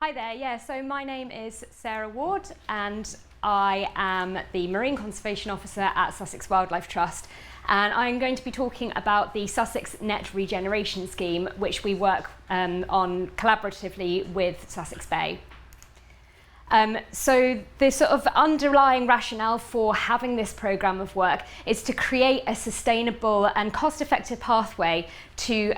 Hi there, so my name is Sarah Ward and I am the Marine Conservation Officer at Sussex Wildlife Trust, and I'm going to be talking about the Sussex Net Regeneration Scheme, which we work on collaboratively with Sussex Bay. So the sort of underlying rationale for having this programme of work is to create a sustainable and cost-effective pathway to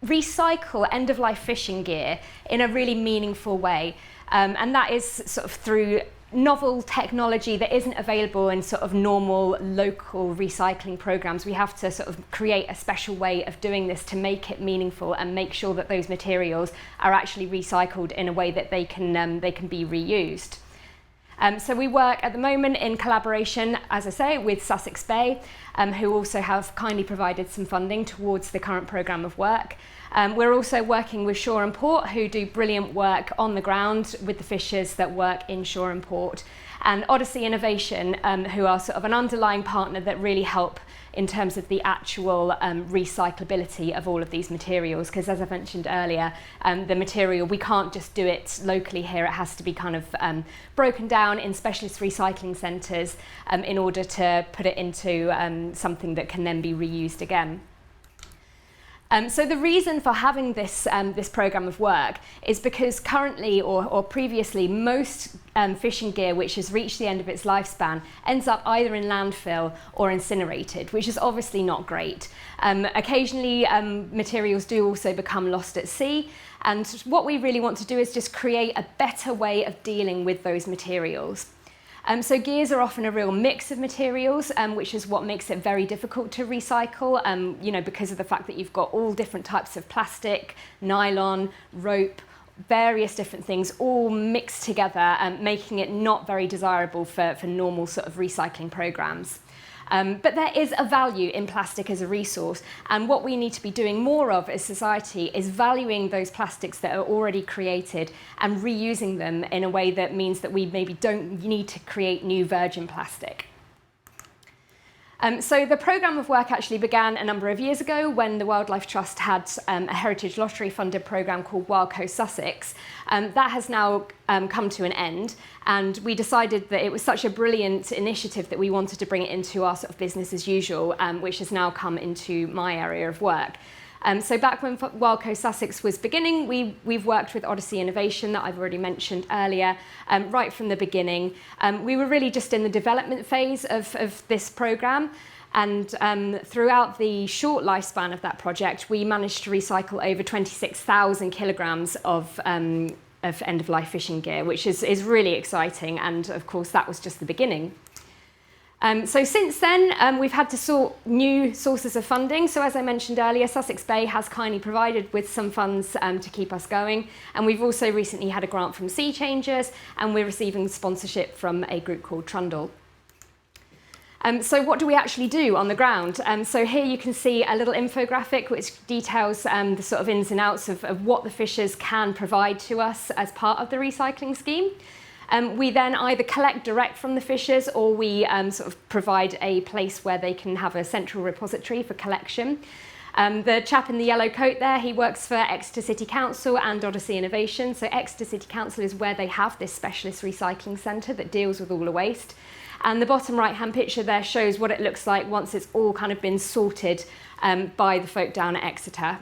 recycle end-of-life fishing gear in a really meaningful way, and that is sort of through novel technology that isn't available in sort of normal local recycling programs. We have to sort of create a special way of doing this to make it meaningful and make sure that those materials are actually recycled in a way that they can be reused. So we work at the moment in collaboration, as I say, with Sussex Bay, who also have kindly provided some funding towards the current programme of work. We're also working with Shoreham Port, who do brilliant work on the ground with the fishers that work in Shoreham Port, and Odyssey Innovation, who are sort of an underlying partner that really help in terms of the actual recyclability of all of these materials, because as I mentioned earlier, the material, we can't just do it locally here. It has to be kind of broken down in specialist recycling centres in order to put it into something that can then be reused again. So the reason for having this programme of work is because currently or previously most fishing gear which has reached the end of its lifespan ends up either in landfill or incinerated, which is obviously not great. Occasionally materials do also become lost at sea, and what we really want to do is just create a better way of dealing with those materials. So gears are often a real mix of materials, which is what makes it very difficult to recycle, because of the fact that you've got all different types of plastic, nylon, rope, various different things all mixed together, making it not very desirable for normal sort of recycling programs. But there is a value in plastic as a resource, and what we need to be doing more of as society is valuing those plastics that are already created and reusing them in a way that means that we maybe don't need to create new virgin plastic. So the programme of work actually began a number of years ago when the Wildlife Trust had a Heritage Lottery funded programme called Wild Coast Sussex. That has now come to an end, and we decided that it was such a brilliant initiative that we wanted to bring it into our sort of business as usual, which has now come into my area of work. So back when Wild Coast Sussex was beginning, we've worked with Odyssey Innovation that I've already mentioned earlier, right from the beginning. We were really just in the development phase of this programme, and throughout the short lifespan of that project, we managed to recycle over 26,000 kilograms of end-of-life fishing gear, which is really exciting, and of course that was just the beginning. So since then, we've had to sort new sources of funding. So as I mentioned earlier, Sussex Bay has kindly provided with some funds to keep us going. And we've also recently had a grant from Sea Changers, and we're receiving sponsorship from a group called Trundle. So what do we actually do on the ground? So here you can see a little infographic which details the sort of ins and outs of what the fishers can provide to us as part of the recycling scheme. We then either collect direct from the fishers, or we sort of provide a place where they can have a central repository for collection. The chap in the yellow coat there, he works for Exeter City Council and Odyssey Innovation. So Exeter City Council is where they have this specialist recycling centre that deals with all the waste. And the bottom right-hand picture there shows what it looks like once it's all kind of been sorted by the folk down at Exeter.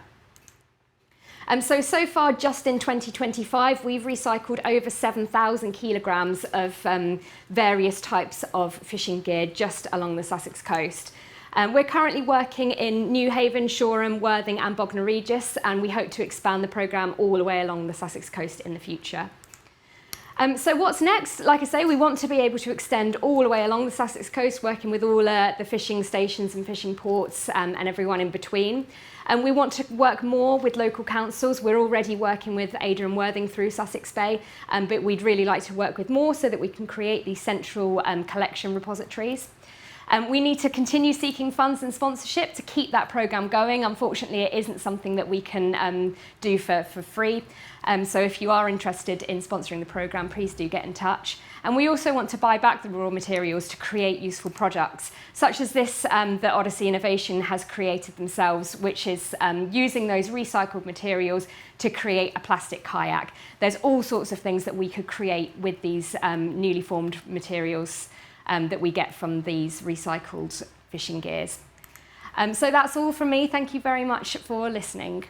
So far, just in 2025, we've recycled over 7,000 kilograms of various types of fishing gear just along the Sussex coast. We're currently working in Newhaven, Shoreham, Worthing and Bognor Regis, and we hope to expand the programme all the way along the Sussex coast in the future. So what's next? Like I say, we want to be able to extend all the way along the Sussex coast, working with all the fishing stations and fishing ports and everyone in between. We want to work more with local councils. We're already working with Ada and Worthing through Sussex Bay, but we'd really like to work with more so that we can create these central collection repositories. We need to continue seeking funds and sponsorship to keep that programme going. Unfortunately, it isn't something that we can do for free. So if you are interested in sponsoring the programme, please do get in touch. And we also want to buy back the raw materials to create useful products, such as this that Odyssey Innovation has created themselves, which is using those recycled materials to create a plastic kayak. There's all sorts of things that we could create with these newly formed materials that we get from these recycled fishing gears. So that's all from me. Thank you very much for listening.